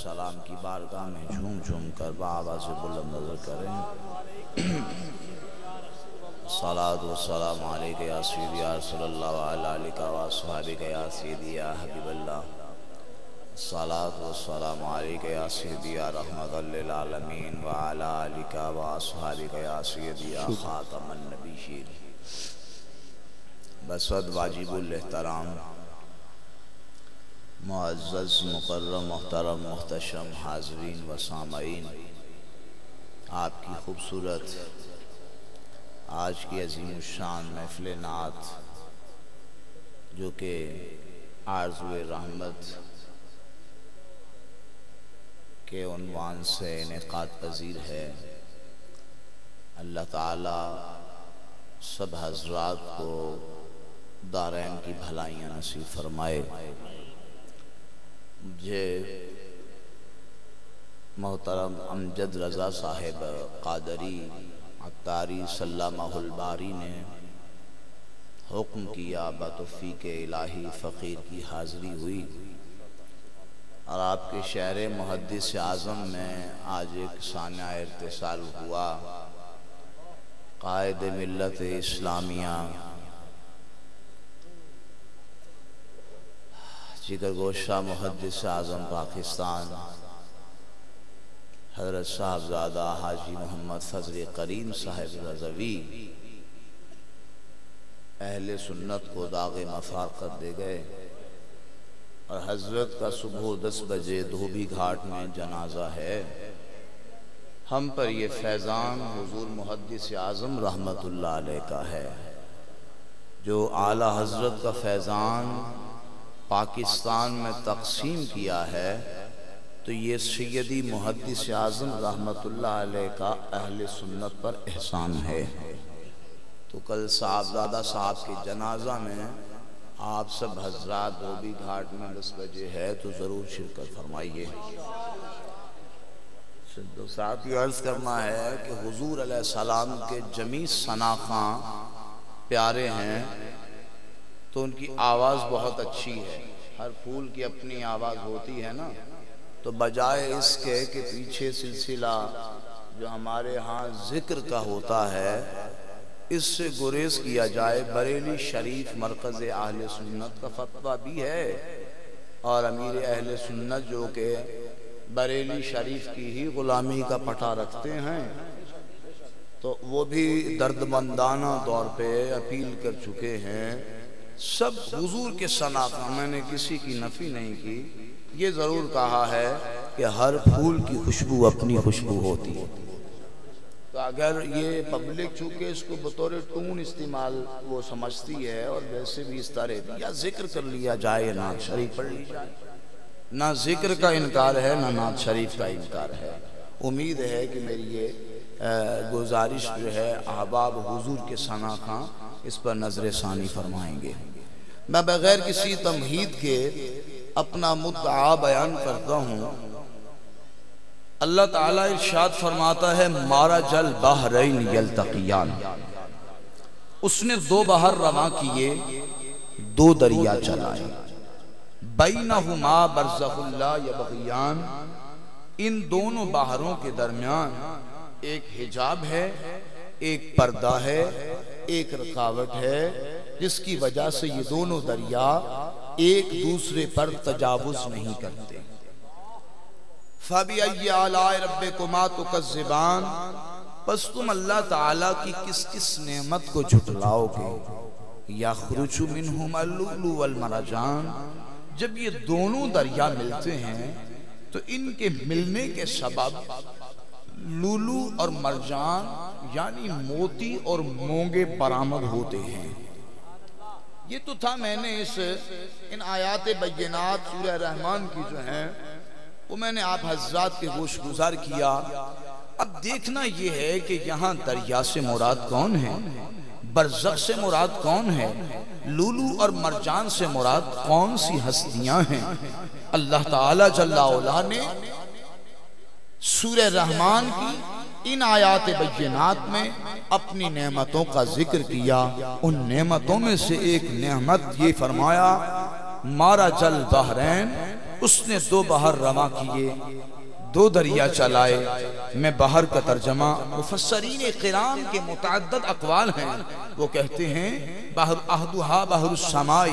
السلام کی بارگاہ میں جھوم جھوم کر بآواز بلند نظر کریں۔ صلاۃ و سلام علیک یا سیدی یا رسول اللہ وعلی آلک و اصحابک یا سیدی یا حبیب اللہ۔ صلاۃ و سلام علیک یا سیدی یا رحمت للعالمین وعلی آلک و اصحابک یا سیدی یا خاتم النبیین۔ بسد واجب الاحترام معزز مکرم محترم محتشم حاضرین و سامعین، آپ کی خوبصورت آج کی عظیم الشان محفل نعت جو کہ آرزو رحمت کے عنوان سے انعقاد پذیر ہے، اللہ تعالی سب حضرات کو دارین کی بھلائیاں نصیب فرمائے۔ مجھے محترم امجد رضا صاحب قادری عطاری سلامہ الباری نے حکم کیا، بتوفیق الہی فقیر کی حاضری ہوئی، اور آپ کے شہر محدث اعظم میں آج ایک سانحہ ارتسال ہوا۔ قائد ملت اسلامیہ جگر گوشہ محدث اعظم پاکستان حضرت صاحبزادہ حاجی محمد فضل کریم صاحب رضوی اہل سنت کو داغ مفارقت دے گئے، اور حضرت کا صبح 10 بجے دھوبی گھاٹ میں جنازہ ہے۔ ہم پر یہ فیضان حضور محدث اعظم رحمت اللہ علیہ کا ہے، جو اعلیٰ حضرت کا فیضان پاکستان میں تقسیم کیا ہے، تو یہ سیدی محدث اعظم رحمت اللہ علیہ کا اہل سنت پر احسان ہے۔ تو کل صاحبزادہ صاحب کے جنازہ میں آپ سب حضرات دھوبی گھاٹ میں 10 بجے ہے، تو ضرور شرکت فرمائیے۔ تو ساتھ یہ عرض کرنا ہے کہ حضور علیہ السلام کے جمیع ثناخواں پیارے ہیں، تو ان کی آواز بہت اچھی ہے۔ ہر پھول کی اپنی آواز ہوتی ہے نا، تو بجائے اس کے کہ پیچھے سلسلہ جو ہمارے ہاں ذکر کا ہوتا ہے اس سے گریز کیا جائے۔ بریلی شریف مرکز اہل سنت کا فتویٰ بھی ہے، اور امیر اہل سنت جو کہ بریلی شریف کی ہی غلامی کا پٹا رکھتے ہیں، تو وہ بھی دردمندانہ طور پہ اپیل کر چکے ہیں۔ سب حضور کے ثناخواں، میں نے کسی کی نفی نہیں کی، یہ ضرور کہا ہے کہ ہر پھول کی خوشبو اپنی خوشبو ہوتی ہے۔ تو اگر یہ پبلک چونکہ اس کو بطور ٹون استعمال وہ سمجھتی ہے، اور ویسے بھی اس طرح بھی یا ذکر کر لیا جائے، نعت شریف پڑھ لی جائے، نہ ذکر کا انکار ہے نہ نعت شریف کا انکار ہے۔ امید ہے کہ میری یہ گزارش جو ہے احباب حضور کے ثناخواں اس پر نظر ثانی فرمائیں گے۔ میں بغیر کسی تمہید کے اپنا مدعا بیان کرتا ہوں۔ اللہ تعالیٰ ارشاد فرماتا ہے، مارج البحرین یلتقیان، اس نے 2 بحر رواں کیے، 2 دریا چلائے، بینہما برزخ لا یبغیان، ان دونوں بحروں کے درمیان ایک حجاب ہے، ایک پردہ ہے، ایک رکاوٹ ہے، جس کی وجہ سے یہ دونوں دریا ایک دوسرے پر تجاوز نہیں کرتے۔ فَبِأَيِّ آلَاءِ رَبِّكُمَا تُكَذِّبَانِ، پس تم اللہ تعالیٰ کی کس کس نعمت کو جھٹلاؤ گے۔ یَخْرُجُ مِنْهُمَا اللُّؤْلُؤُ وَالْمَرْجَانُ، جب یہ دونوں دریا ملتے ہیں تو ان کے ملنے کے سبب لولو اور مرجان یعنی موتی اور مونگے برآمد ہوتے ہیں۔ یہ تو تھا، میں نے ان آیات بینات سورہ رحمان کی جو ہیں وہ میں نے آپ حضرات کے گوش گزار کیا۔ اب دیکھنا یہ ہے کہ یہاں دریا سے مراد کون ہے، برزخ سے مراد کون ہے، لولو اور مرجان سے مراد کون سی ہستیاں ہیں۔ اللہ تعالیٰ جل وعلا نے سورہ رحمان کی ان آیات بینات میں اپنی نعمتوں کا ذکر کیا۔ ان نعمتوں میں سے ایک نعمت یہ فرمایا، مارج البحرین اس نے دو بحر رواں کیے، دو دریا چلائے۔ میں بحر کا ترجمہ، مفسرین قرآن کے متعدد اقوال ہیں، وہ کہتے ہیں بحر احدھا بحر السماء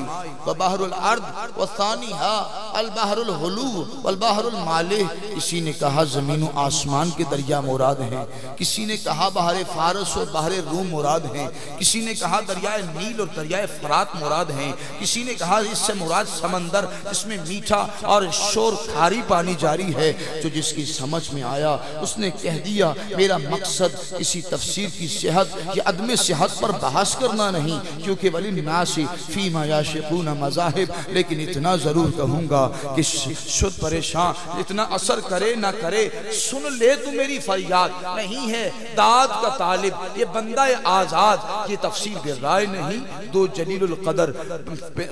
و بحر الارض و ثانیہا البحر الحلو والبحر المالح۔ کسی نے کہا زمین و آسمان کے دریا مراد ہیں، کسی نے کہا بحر فارس اور بحر روم مراد ہیں، کسی نے کہا دریائے نیل اور دریائے فرات مراد ہیں، کسی نے کہا اس سے مراد سمندر جس میں میٹھا اور شور کھاری پانی جاری ہے۔ جو جس کی سمجھ میں آیا اس نے کہہ دیا، میرا مقصد کسی تفسیر کی صحت یا عدم صحت پر بحث کرنا نہیں، کیونکہ وَلِلنَّاسِ فِيمَا يَعْشِقُونَ مَذَاهِب، لیکن اتنا ضرور کہوں گا کہ شد پریشان اتنا اثر کرے نہ کرے، سن لے تو میری فریاد، نہیں ہے داد کا طالب یہ بندہ آزاد۔ یہ تفسیر بے رائے نہیں، دو جلیل القدر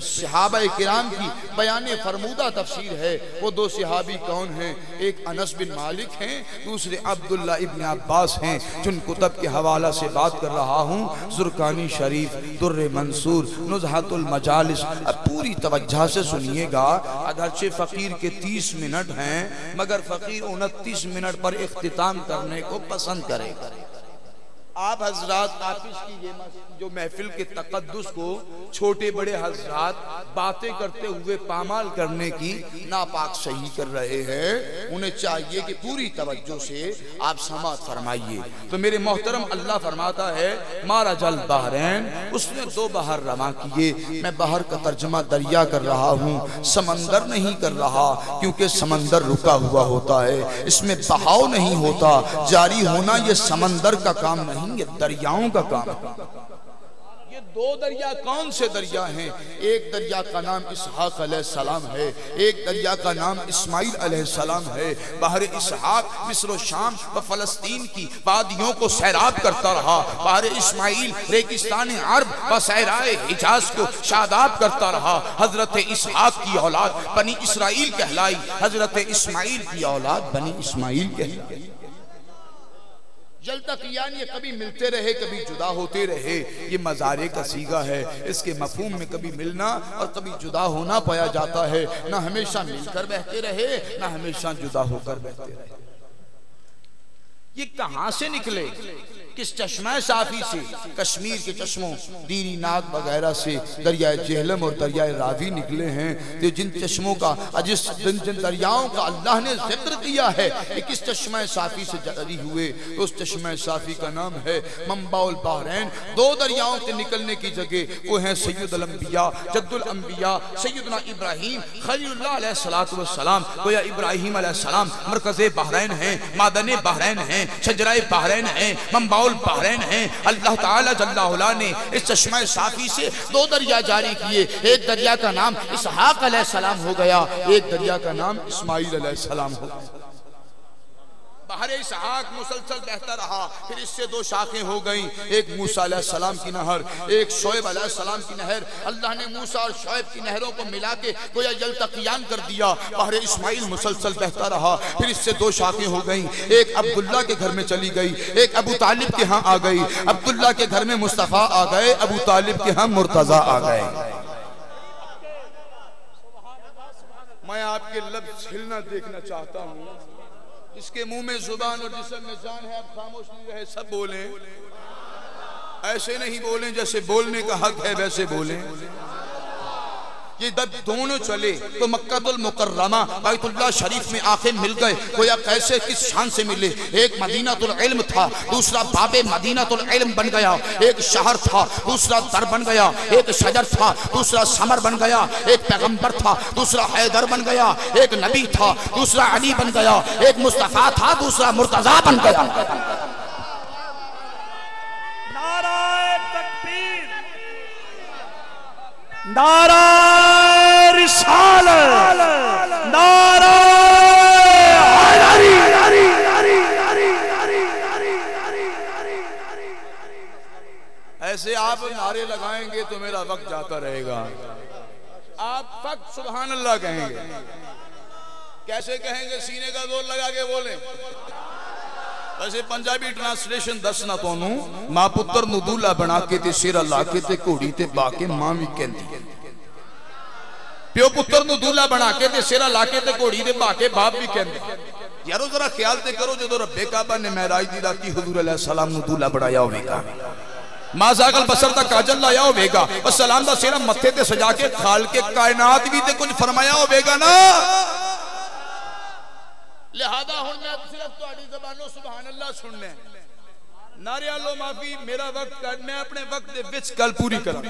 صحابہ کرام کی بیان فرمودہ تفسیر ہے۔ وہ دو صحابی کون ہیں؟ ایک انس بن مالک ہیں، دوسرے عبداللہ ابن عباس ہیں، جن کتب کے حوالہ سے بات کر رہا ہوں، زرقانی شریف، در منصور، نزہت المجالس۔ اب پوری توجہ سے سنیے گا، اگرچہ فقیر کے 30 منٹ ہیں مگر فقیر 29 منٹ پر اختتام کرنے کو پسند کرے گا۔ آپ حضرات آپس کی جو محفل کے تقدس کو چھوٹے بڑے حضرات باتیں کرتے ہوئے پامال کرنے کی ناپاک صحیح کر رہے ہیں، انہیں چاہیے کہ پوری توجہ سے آپ سماعت فرمائیے۔ تو میرے محترم اللہ فرماتا ہے مارج البحرین، اس نے دو بحر رواں کیے۔ میں بحر کا ترجمہ دریا کر رہا ہوں، سمندر نہیں کر رہا، کیونکہ سمندر رکا ہوا ہوتا ہے، اس میں بہاؤ نہیں ہوتا، جاری ہونا یہ سمندر کا کام نہیں، یہ دریاؤں کا کام ہے۔ یہ دو دریا کون سے دریا ہیں؟ ایک دریا کا نام اسحاق علیہ السلام ہے، ایک دریا کا نام اسماعیل علیہ السلام ہے۔ بحر اسحاق مصر و شام و فلسطین کی وادیوں کو سیراب کرتا رہا، بحر اسماعیل ریگستان عرب و صحرائے حجاز کو شاداب کرتا رہا۔ حضرت اسحاق کی اولاد بنی اسرائیل کہلائی، حضرت اسماعیل کی اولاد بنی اسماعیل کہلائی۔ یلتقیان یہ کبھی ملتے رہے کبھی جدا ہوتے رہے، یہ مزارے کا صیغہ ہے، اس کے مفہوم میں کبھی ملنا اور کبھی جدا ہونا پایا جاتا ہے، نہ ہمیشہ مل کر بہتے رہے نہ ہمیشہ جدا ہو کر بہتے رہے۔ یہ کہاں سے نکلے؟ کس چشمہ صافی سے؟ کشمیر کے چشموں دیری ناگ وغیرہ سے دریائے جہلم اور دریائے راوی نکلے ہیں۔ تو جن چشموں کا جن دریاؤں کا اللہ نے ذکر کیا ہے کہ کس چشمہ صافی سے جاری ہوئے، اس چشمہ صافی کا نام ہے منبع البحرین۔ دو دریاؤں کے نکلنے کی جگہ وہ ہیں سید الانبیاء جد الانبیاء سیدنا ابراہیم خلیل اللہ علیہ السلام۔ گویا ابراہیم علیہ السلام مرکز بحرین ہیں، معدن بحرین ہیں، شجرہ بحرین ہیں، منبع البحرین ہیں۔ اللہ تعالیٰ جل وعلا نے اس چشمہ صافی سے دو دریا جاری کیے، ایک دریا کا نام اسحاق علیہ السلام ہو گیا، ایک دریا کا نام اسماعیل علیہ السلام ہو گیا۔ بحر اسحاق مسلسل بہتا رہا، پھر اس سے دو شاخیں ہو گئیں، ایک موسیٰ علیہ السلام کی نہر، ایک شعیب علیہ السلام کی نہر۔ اللہ نے موسیٰ اور شعیب کی نہروں کو ملا کے گویا یلتقیان کر دیا۔ بحر اسماعیل مسلسل بہتا رہا، پھر اس سے دو شاخیں ہو گئیں، ایک عبداللہ کے گھر میں چلی گئی، ایک ابو طالب کے ہاں آ گئی۔ عبداللہ کے گھر میں مصطفیٰ آ گئے، ابو طالب کے ہاں مرتضیٰ آ گئے۔ میں آپ کے لفظ ہلنا دیکھنا چاہتا ہوں، اس کے منہ میں زبان اور جسم میں جان ہے، اب خاموش نہیں رہے، سب بولیں۔ ایسے نہیں بولیں جیسے بولنے کا حق ہے، ویسے بولیں۔ یہ جب دونوں چلے تو مکہ المکرمہ بیت اللہ شریف میں آنکھیں مل گئے، گویا کیسے کس شان سے ملے۔ ایک مدینہ العلم تھا، دوسرا باب مدینہ العلم بن گیا، ایک شہر تھا دوسرا در بن گیا، ایک شجر تھا دوسرا ثمر بن گیا، ایک پیغمبر تھا دوسرا حیدر بن گیا، ایک نبی تھا دوسرا علی بن گیا، ایک مصطفیٰ تھا دوسرا مرتضیٰ بن گیا۔ نعرہ تکبیر، نعرہ رسالت، نعرہ حیدری۔ ایسے آپ نعرے لگائیں گے تو میرا وقت جاتا رہے گا۔ آپ فقط سبحان اللہ کہیں گے۔ کیسے کہیں گے؟ سینے کا زور لگا کے بولیں۔ ویسے پنجابی ٹرانسلیشن دس نہ تونوں ماں پتر نو دولہ بنا کے تے سیرہ لا کے تے کوڑی تے باکے ماں بھی کہندی۔ پیو پتر نو دولہ بنا کے تے سیرہ لاکے تے کوڑی دے باکے باپ بھی کہندے یارو ذرا خیال تے کرو جدو رب کعبہ نے معراج دی راتی حضور علیہ السلام نو دولہ بڑھایا ہوئے گا مازاق البصر دا کاجل لایا ہوئے گا والسلام دا سیرہ متھے تے سجا کے خال کے کائنات بھی تے کچھ فرمایا ہوئے گا نا لہذا ہن میں صرف تو آڑی زبانوں سبحان اللہ سننے نعرے اللہ معافی میرا وقت کر میں اپنے وقت دے وچ کل پوری کروں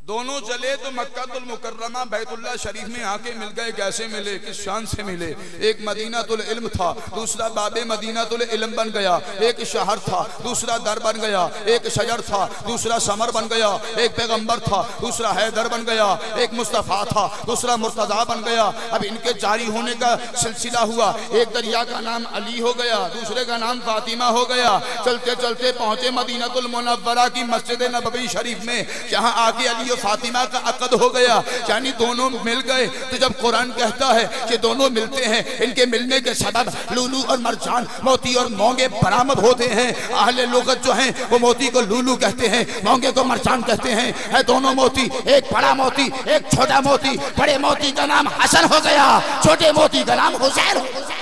دونوں چلے تو مکہ المکرمہ بیت اللہ شریف میں آ کے مل گئے کیسے ملے کس شان سے ملے ایک مدینہ العلم تھا دوسرا باب مدینہ العلم بن گیا ایک شہر تھا دوسرا در بن گیا ایک شجر تھا دوسرا ثمر بن گیا ایک پیغمبر تھا دوسرا حیدر بن گیا ایک مصطفیٰ تھا دوسرا مرتضیٰ بن گیا اب ان کے جاری ہونے کا سلسلہ ہوا ایک دریا کا نام علی ہو گیا دوسرے کا نام فاطمہ ہو گیا چلتے چلتے پہنچے مدینہ المنورہ کی مسجد نبوی شریف میں جہاں آگے علی فاطمہ کا عقد ہو گیا یعنی دونوں مل گئے تو جب قرآن کہتا ہے کہ دونوں ملتے ہیں ان کے ملنے کے سبب لولو اور مرجان موتی اور مونگے برآمد ہوتے ہیں اہل لغت جو ہیں وہ موتی کو لولو کہتے ہیں مونگے کو مرجان کہتے ہیں ہے دونوں موتی ایک بڑا موتی ایک چھوٹا موتی بڑے موتی کا نام حسن ہو گیا چھوٹے موتی کا نام حسین ہو گیا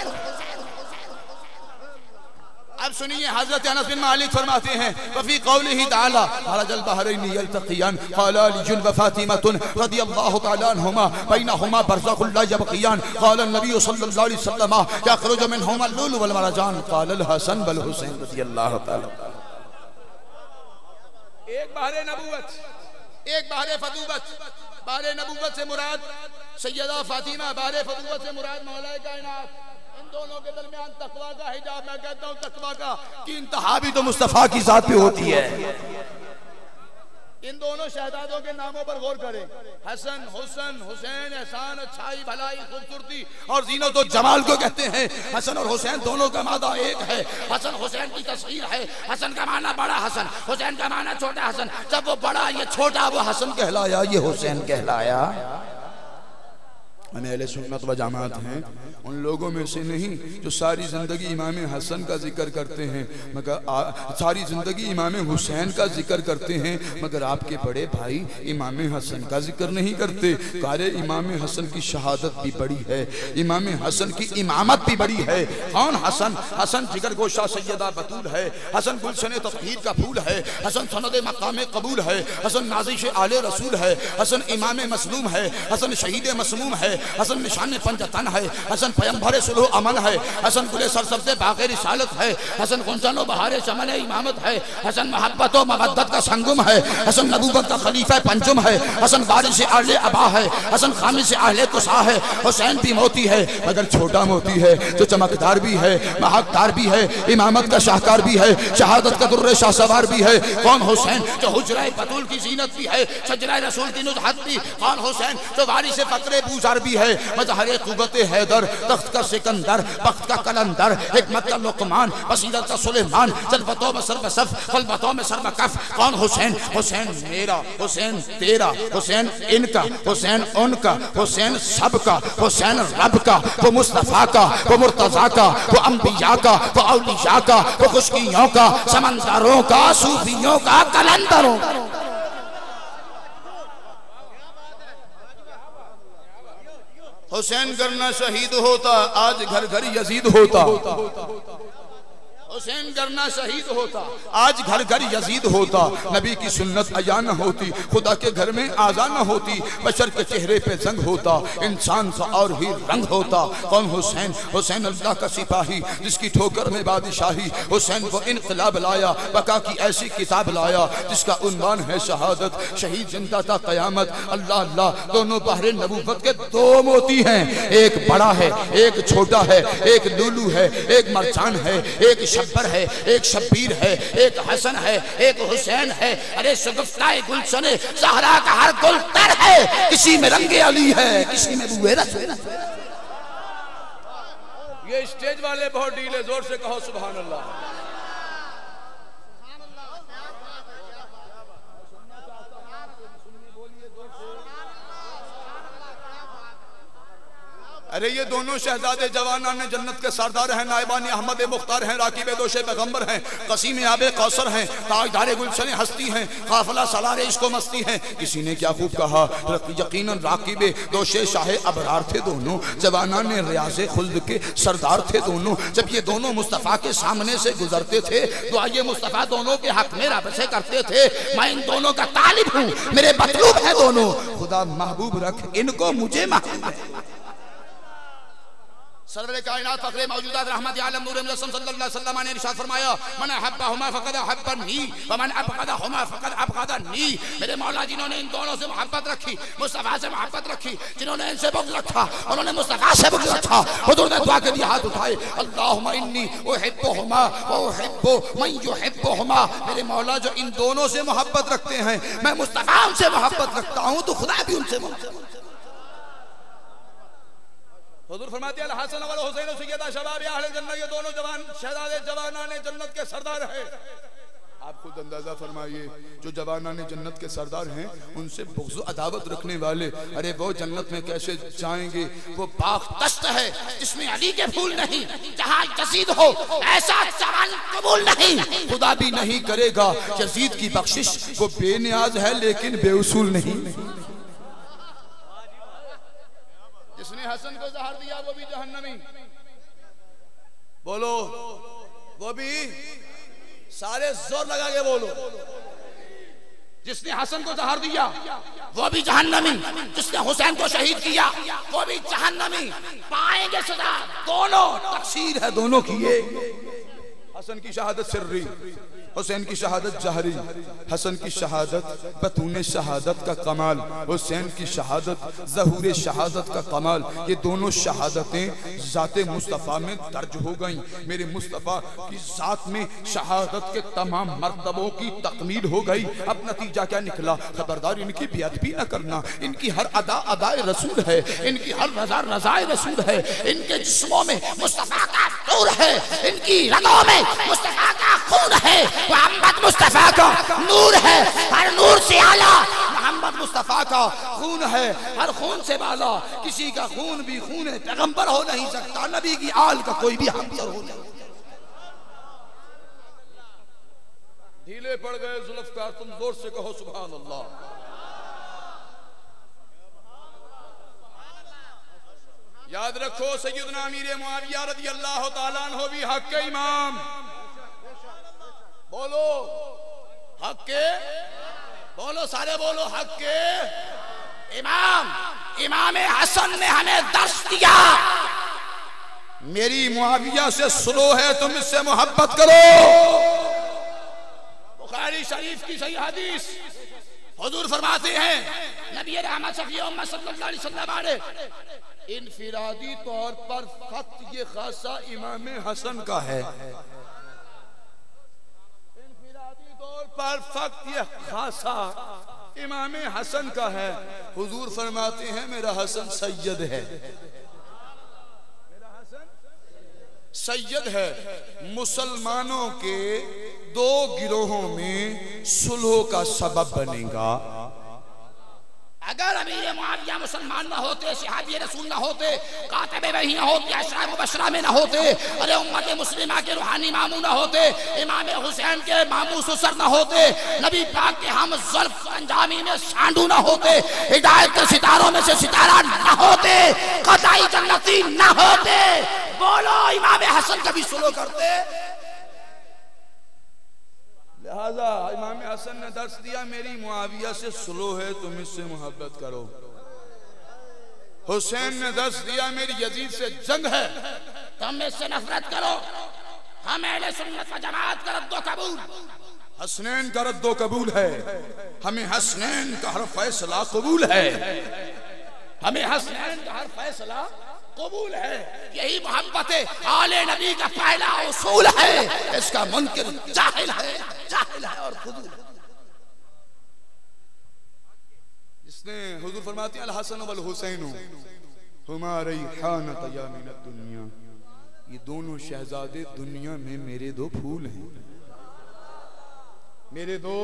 اب سنیے حضرت انس بن مالک فرماتے ہیں وفی قوله تعالی مرج البحرین یلتقیان قال علی وفاطمہ رضی اللہ تعالی عنہما بینہما برزخ لا یبغیان قال النبی صلی اللہ علیہ وسلم یخرج منہما اللؤلؤ والمرجان قال الحسن والحسین رضی اللہ تعالی ایک بحر نبوت ایک بحر فتوبت بحر نبوت سے مراد سیدہ فاطمہ بحر فتوبت سے مراد مولا کائنات دونوں کے درمیان تقویٰ کا حجاب میں کہتا ہوں تقویٰ کا کہ انتہا بھی تو مصطفیٰ کی ذات پہ ہوتی ہے ان دونوں شہدادوں کے ناموں پر غور کریں حسن حسن حسین احسان اچھائی بھلائی خوبصورتی اور زینت و جمال کو کہتے ہیں حسن اور حسین دونوں کا مادہ ایک ہے حسن حسین کی تصغیر ہے حسن کا معنی بڑا حسن حسین کا معنی چھوٹا حسن جب وہ بڑا یہ چھوٹا وہ حسن کہلایا یہ حسین کہلایا ہمیں اہل سنت و جماعت ہیں ان لوگوں میں سے نہیں جو ساری زندگی امام حسن کا ذکر کرتے ہیں مگر ساری زندگی امام حسین کا ذکر کرتے ہیں مگر آپ کے بڑے بھائی امام حسن کا ذکر نہیں کرتے کارے امام حسن کی شہادت بھی بڑی ہے امام حسن کی امامت بھی بڑی ہے کون حسن حسن جگر گوشہ سیدہ بطول ہے حسن گلشن تطہیر کا پھول ہے حسن سند مقام قبول ہے حسن نازش آل رسول ہے حسن امام مسلوم ہے حسن شہید مسموم ہے حسن نشان پنجتن ہے حسن پیمبر صلح امن ہے حسن گل سرسبز باغ رسالت ہے حسن گنجن و بہار چمن امامت ہے حسن محبت و مودت کا سنگم ہے حسن نبوت کا خلیفہ پنجم ہے حسن بارش اہل ابا ہے حسن خامس اہل قصا ہے حسین بھی موتی ہے مگر چھوٹا موتی ہے جو چمکدار بھی ہے مہکدار بھی ہے امامت کا شاہکار بھی ہے شہادت کا در شاہ سوار بھی ہے کون حسین جو حجرہ بطول کی زینت بھی ہے شجرہ رسول کی نزہت بھی کون حسین جو وارث فقر بوزار بھی ہے مظہر قوت حیدر تخت کا سکندر بخت کا کلندر حکمت کا لقمان بصیرت کا سلیمان جلوتوں میں سر بصف خلبتوں میں سر بکف کون حسین حسین میرا حسین تیرا حسین ان کا حسین ان کا حسین سب کا حسین رب کا وہ مصطفیٰ کا وہ مرتضیٰ کا وہ انبیاء کا وہ اولیاء کا وہ خشکیوں کا سمندروں کا صوفیوں کا کلندروں کا حسین کرنا شہید ہوتا آج گھر گھر یزید ہوتا حسین کرنا شہید ہوتا آج گھر گھر یزید ہوتا نبی کی سنت عیاں نہ ہوتی خدا کے گھر میں آزاں نہ ہوتی بشر کے چہرے پہ زنگ ہوتا انسان کا اور ہی رنگ ہوتا کون حسین حسین اللہ کا سپاہی جس کی ٹھوکر میں بادشاہی حسین وہ انقلاب لایا بقا کی ایسی کتاب لایا جس کا عنوان ہے شہادت شہید زندہ تا قیامت اللہ اللہ دونوں بحر نبوت کے دو موتی ہیں ایک بڑا ہے ایک چھوٹا ہے ایک لولو ہے ایک مرجان ہے ایک شبر ہے ایک شبیر ہے ایک حسن ہے ایک حسین ہے ارے شگفتہ گلشن زہرا کا ہر گل تر ہے کسی میں رنگ علی ہے کسی میں بوئے رسول یہ اسٹیج والے بہت ڈیلے زور سے کہو سبحان اللہ ارے یہ دونوں شہزادے جوانان جنت کے سردار ہیں، نائبان احمد مختار ہیں، راکب دوش پیغمبر ہیں، قسیم آب کوثر ہیں، تاجدار گلشن ہستی ہیں، قافلہ سالار عشق و مستی ہیں۔ کسی نے کیا خوب کہا، یقیناً راکب دوش شاہ ابرار تھے دونوں، جوانان ریاض خلد کے سردار تھے دونوں۔ جب یہ دونوں مصطفیٰ کے سامنے سے گزرتے تھے دعائے مصطفیٰ دونوں کے حق میں رب سے کرتے تھے، میں ان دونوں کا طالب ہوں، میرے مطلوب ہیں دونوں، خدا محبوب رکھ ان کو مجھے محبوب ہے۔ سرور کائنات فخر موجودات رحمت عالم نور مجسم صلی اللہ علیہ وسلم نے ارشاد فرمایا، من احبہما فقد احبنی ومن ابغضہما فقد ابغضنی۔ میرے مولا جنہوں نے ان دونوں سے محبت رکھی، مصطفیٰ سے محبت رکھی، جنہوں نے ان سے بغض رکھا انہوں نے مصطفیٰ سے بغض رکھا۔ حضور نے دعا کے لیے ہاتھ اٹھائے، اللہم انی احبہما واحب من یحبہما۔ میرے مولا جو ان دونوں سے محبت رکھتے ہیں، میں مصطفیٰ ان سے محبت رکھتا ہوں تو خدا بھی ان سے محبت رکھتا ہے۔ حضور فرماتے ہیں الحسن والحسین سیدہ شباب اہل جنت، یہ دونوں جوان شہزادے جوانان جنت کے سردار ہیں۔ آپ خود اندازہ فرمائیے جو جوانان جنت کے سردار ہیں ان سے بغض و عداوت رکھنے والے، ارے وہ جنت میں کیسے جائیں گے؟ وہ باغ تشت ہے جس میں علی کے پھول نہیں، جہاں یزید ہو ایسا جوان قبول نہیں۔ خدا بھی نہیں کرے گا، یزید کی بخشش وہ بے نیاز ہے لیکن بے اصول نہیں۔ جس نے حسن کو زہر دیا وہ بھی جہنمی، بولو وہ بھی، سارے زور لگا کے بولو، جس نے حسن کو زہر دیا وہ بھی جہنمی، جس نے حسین کو شہید کیا وہ بھی جہنمی، پائیں گے سزا، دونوں تقصیر ہے دونوں کی۔ حسن کی شہادت سری، حسین کی شہادت جہری، حسن کی شہادت بطون شہادت کا کمال، حسین کی شہادت ظہور شہادت کا کمال، یہ دونوں شہادتیں ذات مصطفیٰ میں درج ہو گئیں۔ میرے مصطفیٰ کی ذات میں شہادت کے تمام مرتبوں کی تکمیل ہو گئی۔ اب نتیجہ کیا نکلا؟ خبردار ان کی بیعت بھی نہ کرنا، ان کی ہر ادا ادائے رسول ہے، ان کی ہر رضا رضائے رسول ہے، ان کے جسموں میں مصطفیٰ کا نور ہے، ان کی رگوں میں مصطفیٰ کا خون ہے، محمد مصطفیٰ کا نور ہے، ہر نور سے اعلیٰ محمد مصطفیٰ کا خون ہے، ہر خون سے بالا، کسی کا خون بھی خون پیغمبر ہو نہیں سکتا، نبی کی آل کا کوئی بھی ہمسر ہو نہیں۔ ڈھیلے پڑ گئے ذوالفقار، تم زور سے کہو سبحان اللہ۔ یاد رکھو سیدنا امیر معاویہ رضی اللہ تعالیٰ عنہ بھی حق کے امام، بولو حق کے، بولو سارے بولو حق کے امام۔ امام حسن نے ہمیں درس دیا، میری معاویہ سے سلو ہے تم اس سے محبت کرو۔ بخاری شریف کی صحیح حدیث، حضور فرماتے ہیں نبی رحمت شفیع امت صلی اللہ علیہ وسلم انفرادی طور پر خط یہ خاصہ امام حسن کا ہے، پر فقط یہ خاصہ امام حسن کا ہے۔ حضور فرماتے ہیں میرا حسن سید ہے، میرا حسن سید ہے۔ مسلمانوں کے دو گروہوں میں صلح کا سبب بنے گا۔ اگر امیر معاویہ مسلمان نہ ہوتے، صحابی رسول نہ ہوتے، کاتب وحی نہ ہوتے، اشرا مبشرہ میں نہ ہوتے، ارے امت مسلمہ کے روحانی ماموں نہ ہوتے، امام حسین کے ماموں سسر نہ ہوتے، نبی پاک کے ہم ظرف انجامی میں سانڈو نہ ہوتے، ہدایت کے ستاروں میں سے ستارہ نہ ہوتے، قطعی جنتی نہ ہوتے، بولو امام حسن کبھی سلو کرتے؟ لہذا امام حسن نے درس دیا میری معاویہ سے سلو ہے تم اس سے محبت کرو۔ حسین نے درس دیا میری یزید سے جنگ ہے تم اس سے نفرت کرو۔ ہم اہل سنت و جماعت کا رد و قبول، حسنین کا رد و قبول ہے، ہمیں حسنین کا ہر فیصلہ قبول ہے، ہمیں حسنین کا ہر فیصلہ قبول ہے۔ یہی محبت آل نبی کا پہلا اصول ہے، اس کا منکر جاہل ہے، جاہل ہے اور خودول ہے۔ جس نے حضور فرماتے ہیں الحسن والحسین ہما ریحانۃ یا من الدنیا، یہ دونوں شہزادے دنیا میں میرے دو پھول ہیں، میرے دو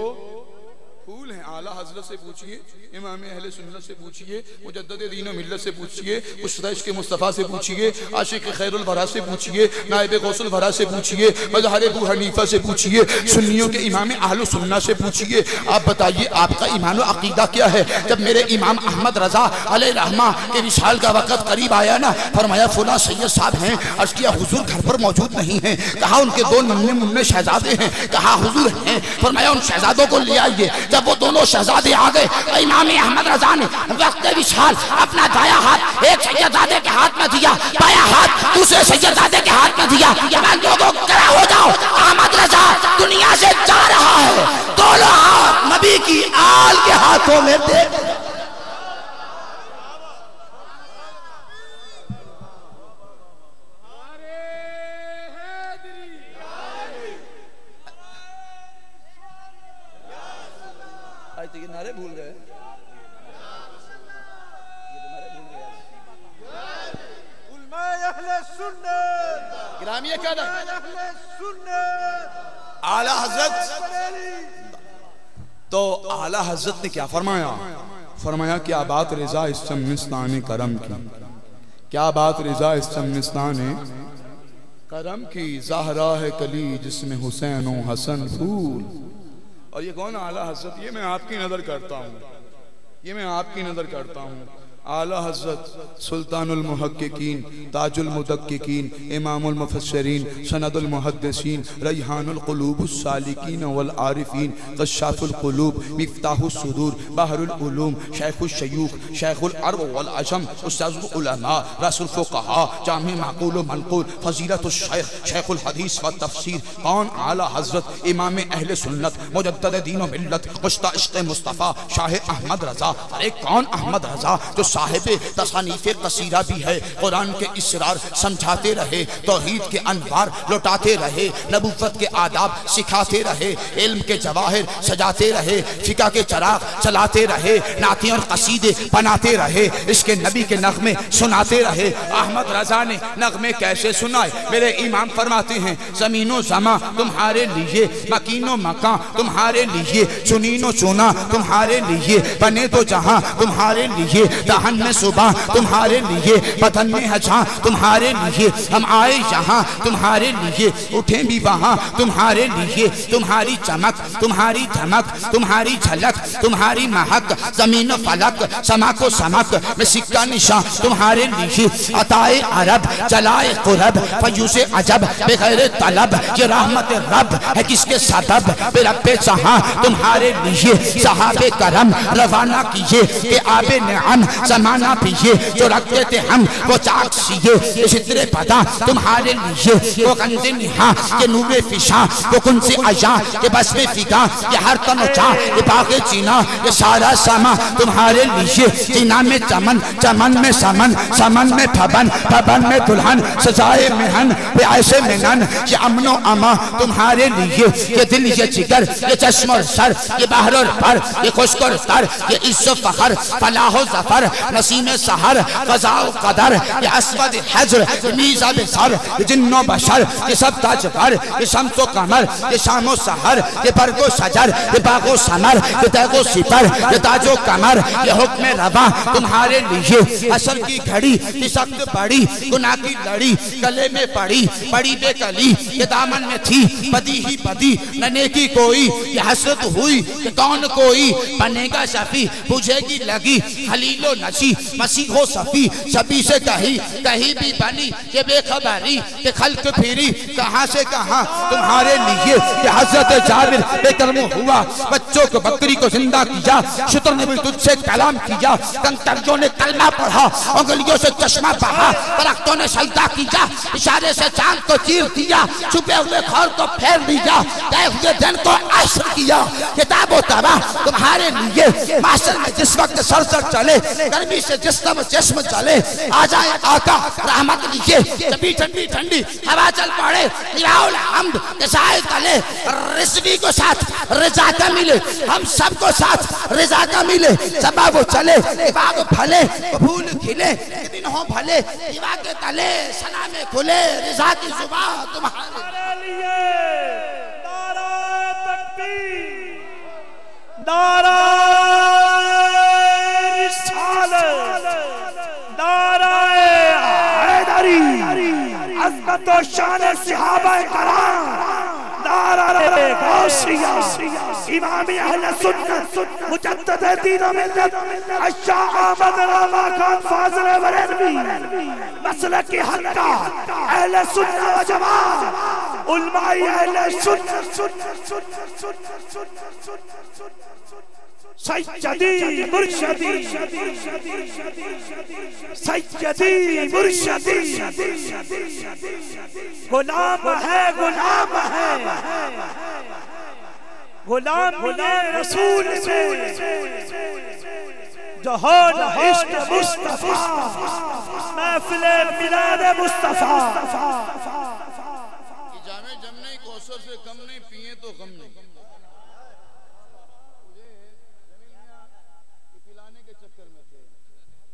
پھول ہیں. اعلیٰ حضرت سے پوچھئے, امام اہل سنت سے پوچھئے, مجدد دین و ملت سے پوچھئے, عشق مصطفیٰ سے پوچھئے, عاشق خیر الورا سے پوچھئے, نائب غوث الورا سے پوچھئے, مظہر ابو حنیفہ سے پوچھئے, سنیوں کے امام اہل سنت سے پوچھئے. آپ بتائیے آپ کا ایمان و عقیدہ کیا ہے؟ جب میرے امام احمد رضا علیہ رحمہ کے وصال کا وقت قریب آیا نا, فرمایا فلاں سید صاحب ہیں. عرض کیا حضور گھر پر موجود نہیں ہیں. کہا ان کے 2 ننھے شہزادے ہیں. کہا حضور ہیں. فرمایا ان شہزادوں کو لے آئیے. جب وہ دونوں شہزادے آ گئے, امام احمد رضا نے وقت وصال اپنا دایا ہاتھ ایک سیدزادے کے ہاتھ میں دیا, بایاں ہاتھ دوسرے سیدزادے کے ہاتھ میں دیا. میں لوگوں کھڑا ہو جاؤ, احمد رضا دنیا سے جا رہا ہے. دونوں ہاتھ نبی کی آل کے ہاتھوں میں دے. یہ نعرے بھول گئے, علماء اہل سنت, گرامی کہنا اہل سنت, اعلیٰ حضرت. تو اعلیٰ حضرت نے کیا فرمایا؟ فرمایا کیا بات رضا اس چمنستان کرم کی, کیا بات رضا اس چمنستان کرم کی. زہرا ہے کلی جس میں حسین و حسن پھول. اور یہ کون اعلیٰ حضرت؟ یہ میں آپ کی نظر کرتا ہوں, یہ میں آپ کی نظر کرتا ہوں. اعلیٰ حضرت سلطان المحققین, تاج المدققین, امام المفسرین, سند المحدثین, ریحان القلوب السالکین والعارفین, کشاف القلوب, مفتاح الصدور, بحر العلوم, شیخ الشیوخ, شیخ العرب والعجم, استاذ العلماء, رأس الفقہاء, جامع معقول و منقول, فضیلت الشیخ, شیخ الحدیث والتفسیر. کون؟ اعلیٰ حضرت امام اہل سنت, مجدد دین و ملت, کشتہ عشق مصطفیٰ, شاہ احمد رضا. ارے کون احمد رضا جو صاحب تصانیف قصیرہ بھی ہے, قرآن کے اسرار سمجھاتے رہے, توحید کے انوار لوٹاتے رہے, نبوت کے آداب سکھاتے رہے, علم کے جواہر سجاتے رہے, فقہ کے چراغ چلاتے رہے, نعتیں اور قصیدے بناتے رہے, اس کے نبی کے نغمے سناتے رہے. احمد رضا نے نغمے کیسے سنائے؟ میرے امام فرماتے ہیں زمین و زمان تمہارے لیے, مکین و مکان تمہارے لیے, چنین و چنا تمہارے لیے, بنے تو جہاں تمہارے لیے, دہن میں صبح تمہارے لیے, بدن میں ہجاں تمہارے لیے, ہم آئے یہاں تمہارے لیے, اٹھیں بھی وہاں تمہارے لیے. تمہاری چمک, تمہاری دھمک, تمہاری جھلک, تمہاری مہک, زمین و فلک, سما کو سمک میں سکہ نشاں تمہارے لیے. عطائے عرب, جلائے قرب, فیوز عجب بغیر طلب, یہ رحمت رب ہے کس کے سبب, بے رب جہاں تمہارے لیے. صحابہ کرم روانہ کیے کہ آب نعم زمانہ پیے, جو رکھتے تھے ہم وہ چاک سیے. یہ شتر پتا تمہارے لیے, وہ کنز نہاں یہ نور فشاں, وہ کنز عیاں یہ بس میں فگاں, یہ ہر تن و چاں یہ باغ چینا, یہ سارا سما تمہارے لیے. چینا میں چمن, چمن میں سمن, سمن میں پھبن, پھبن میں دلہن, سزائے مہن بے عیسے منن, یہ امن و اما تمہارے لیے. یہ دل, یہ جگر, یہ چشم اور سر, یہ بحر اور بر, یہ خشک اور تر, یہ عز و فخر, فلاح و ظفر, نسیم سحر, قضاء و قدر, یہ اسود حجر, یہ میزہ بسر, یہ جن و بشر, یہ سب تاج پر, یہ شمس و قمر, یہ شام و سحر, یہ برگ و شجر, یہ باغ و ثمر, یہ تیغ و سپر, یہ تاج و کمر, یہ حکم رواں تمہارے لیے. حشر کی گھڑی کی سخت پڑی, گناہ کی لڑی گلے میں پڑی, پڑی بے کلی یہ دامن میں تھی, بدی ہی بدی نہ نیکی کوئی. یہ حسرت ہوئی کہ کون کوئی بنے گا شفیع, بجھے گی لگی خلیل و نشی, مسیح و صفی, شبی سے کہیں کہیں بھی بنی یہ بے خبری کہ خلق پھری کہاں سے کہاں تمہارے لیے. یہ حضرت جابر بے کرم ہوا, بچوں کو بکری کو زندہ کیا, شتر نے بھی تجھ سے کلام کیا, کنکریوں نے کلمہ پڑھا, انگلیوں سے چشمہ بہا, درختوں نے سجدہ کیا, اشارے سے چاند کو چیر دیا, چھپے ہوئے خور کو پھیر دیا, گئے ہوئے دن کو عصر کیا. کتاب و تباہ تمہارے لیے, معاشر میں جس وقت سر سر چلے, گرمی سے جسم چلے, آ جائے آقا رحمت لیجئے, جبھی ٹھنڈی ٹھنڈی ہوا چل پڑے, الہ الحمد کے سائے تلے, رضوی کو ساتھ رضا کا ملے, ہم سب کو ساتھ رضا کا ملے. سبا وہ چلے, باغ پھلے, پھول کھلے, دن ہوں بھلے, دیوا کے تلے سلام کھلے, رضا کی زبان تمہارے لیے. نعرہ تکبیر, نعرہ رسالت، نعرہ حیدری، عظمت و شان صحابہ کرام، نعرہ غوثیہ، امام اہل سنت، مجدد دین و ملت، الشاہ احمد رضا خان فاضل بریلوی، مسلک حقہ اہل سنت و جماعت، علماء اہل سنت، سیدی مرشدی، سیدی مرشدی، غلام ہے، غلام ہے، غلام ہے رسول سے، جہان عشق مصطفیٰ، محفل میلاد مصطفیٰ. جامع جمنے کوثر سے کم نہیں، پیئیں تو غم نہیں. پلانے کے چکر میں تھے،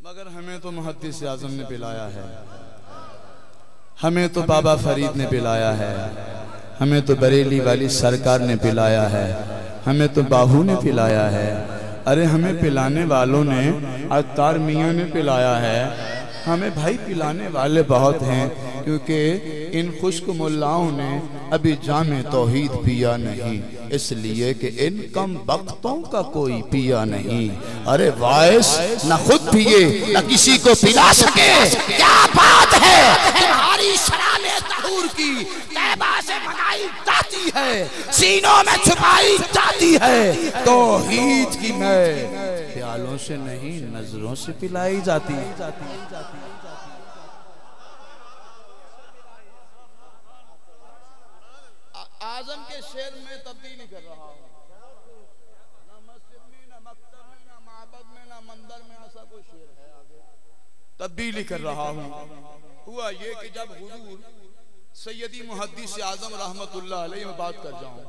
مگر ہمیں تو محدث اعظم نے پلایا ہے، ہمیں تو بابا فرید نے پلایا ہے، ہمیں تو بریلی والی سرکار نے پلایا ہے، ہمیں تو باہو نے پلایا ہے. ارے ہمیں پلانے والوں نے عطار میاں نے پلایا ہے. ہمیں بھائی پلانے والے بہت ہیں، کیونکہ ان خشک ملاؤں نے ابھی جامع توحید پیا نہیں، اس لیے کہ ان کم بختوں کا کوئی پیا نہیں. ارے وائس نہ خود پیے نہ کسی کو پلا سکے. کیا بات ہے، تمہاری شراب طہور کی طیبہ سے منائی جاتی ہے، سینوں میں چھپائی جاتی ہے. توحید کی میں پیالوں سے نہیں نظروں سے پلائی جاتی ہے. اعظم کے شعر میں تبدیلی کر رہا ہوں، نہ مسجد میں نہ مکتب میں نہ معبد میں نہ مندر میں ایسا کوئی شعر ہے. آگے تبدیلی کر رہا ہوں. ہوا یہ کہ جب حضور سیدی محدث اعظم رحمت اللہ علیہ میں بات کر جاؤں،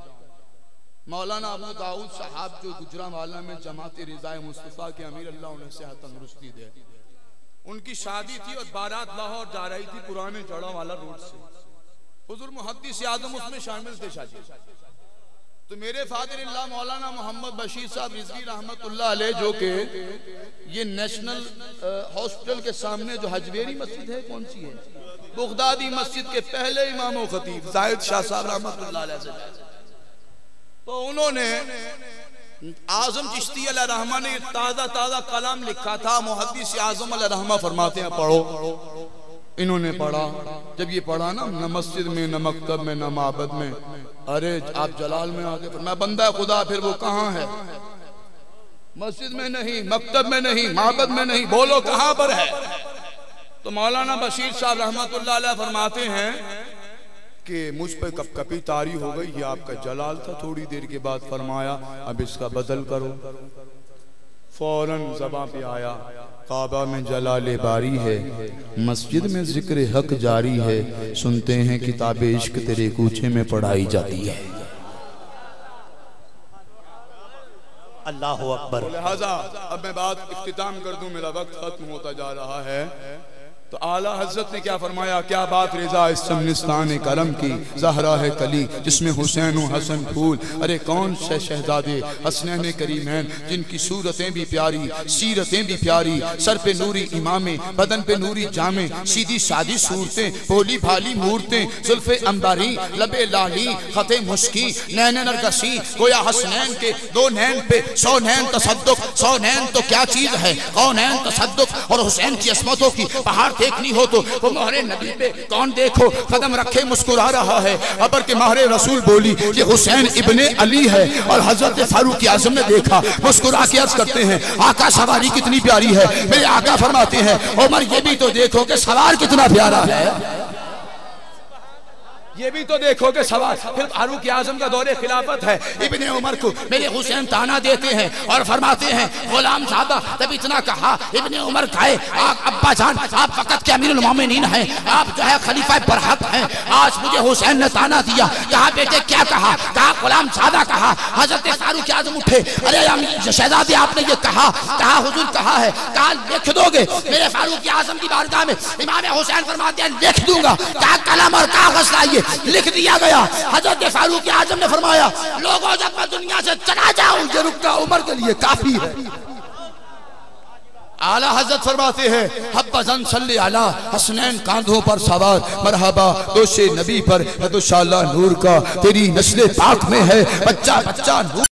مولانا ابو داؤد صاحب جو گجرانوالہ میں جماعت رضا مصطفیٰ کے امیر، اللہ انہیں صحت تندرستی دے، ان کی شادی تھی اور بارات لاہور جا رہی تھی پرانے جڑا والا روڈ سے. حضور محدث اعظم اس میں شامل تھے شادی. تو میرے فادر اللہ مولانا محمد بشیر صاحب رضوی رحمت اللہ علیہ، جو کہ یہ نیشنل ہاسپٹل کے سامنے جو حجویری مسجد ہے، کون سی ہے، بغدادی مسجد کے پہلے امام و خطیب زاہد شاہ صاحب رحمت اللہ علیہ سے، تو انہوں نے اعظم چشتی علیہ رحمہ نے تازہ کلام لکھا تھا. محدث اعظم علیہ رحمہ فرماتے ہیں پڑھو. انہوں نے پڑھا. جب یہ پڑھا نا، نہ مسجد میں نہ مکتب میں نہ معبد میں. ارے آپ جلال میں آگے میں بندہ خدا، پھر وہ کہاں ہے؟ مسجد میں نہیں، مکتب میں نہیں، معبد میں نہیں، بولو کہاں پر ہے؟ تو مولانا بشیر صاحب رحمت اللہ علیہ فرماتے ہیں کہ مجھ پہ کپ کپی طاری ہو گئی، یہ آپ کا جلال تھا. تھوڑی دیر کے بعد فرمایا اب اس کا بدل کرو. فوراً زبان پہ آیا، کعبہ میں جلال باری ہے، مسجد میں ذکر حق جاری ہے، سنتے ہیں کتاب عشق تیرے کوچے میں پڑھائی جاتی ہے. اللہ اکبر. لہذا اب میں بات اختتام کر دوں، میرا وقت ختم ہوتا جا رہا ہے. تو اعلیٰ حضرت نے کیا فرمایا، کیا بات رضا اس سمنستان کرم کی، زہرا ہے کلی جس میں حسین و حسن پھول. ارے کون سے شہزادے حسنین کریمین جن کی صورتیں بھی پیاری، سیرتیں بھی پیاری، سر پہ نوری امام، بدن پہ نوری جامع، سیدھی سادی صورتیں، بھولی بھالی مورتیں، زلف انباری، لب لالی، خط مشکی، نین نرگسی، گویا حسنین کے دو نین پہ 100 نین تصدق. 100 نین تو کیا چیز ہے، کونین تصدق. اور حسین کی عصمتوں کی پہاڑ دیکھنی ہو تو وہ مہر نبی پہ کون دیکھو، قدم رکھے مسکرا رہا ہے. ابر کے مہر رسول بولی یہ حسین ابن علی ہے. اور حضرت فاروق اعظم نے دیکھا، مسکرا کے عرض کرتے ہیں آقا سواری کتنی پیاری ہے. میرے آقا فرماتے ہیں عمر یہ بھی تو دیکھو کہ سوار کتنا پیارا ہے، یہ بھی تو دیکھو کہ سوار. پھر فاروق اعظم کا دور خلافت ہے. ابن عمر کو میرے حسین تانا دیتے ہیں اور فرماتے ہیں غلام صاحبہ تب اتنا کہا. ابن عمر کہے ابا جان آپ وقت کے امیر المومنین ہیں، آپ جو ہے خلیفہ برحق ہیں، آج مجھے حسین نے تانا دیا. کہا بیٹے کیا کہا؟ کہا غلام صاحبہ کہا. حضرت فاروق اعظم اٹھے، ارے شہزادے آپ نے یہ کہا. کہا حضور کہا ہے. کہا لکھ دو گے؟ میرے فاروق اعظم کی بارگاہ میں امام حسین فرماتے ہیں لکھ دوں گا. کہا قلم اور کاغذ لائیے. لکھ دیا گیا۔ حضرت فاروق اعظم نے فرمایا لوگوں جب میں دنیا سے چلا جاؤں یہ رکنا عمر کے لیے کافی ہے۔ اعلیٰ حضرت فرماتے ہیں حبذاً صلی علی حسنین کاندھوں پر سوار، مرحبا دوش نبی پر ہے تو شالہ نور کا، تیری نسل پاک میں ہے بچہ بچہ نور۔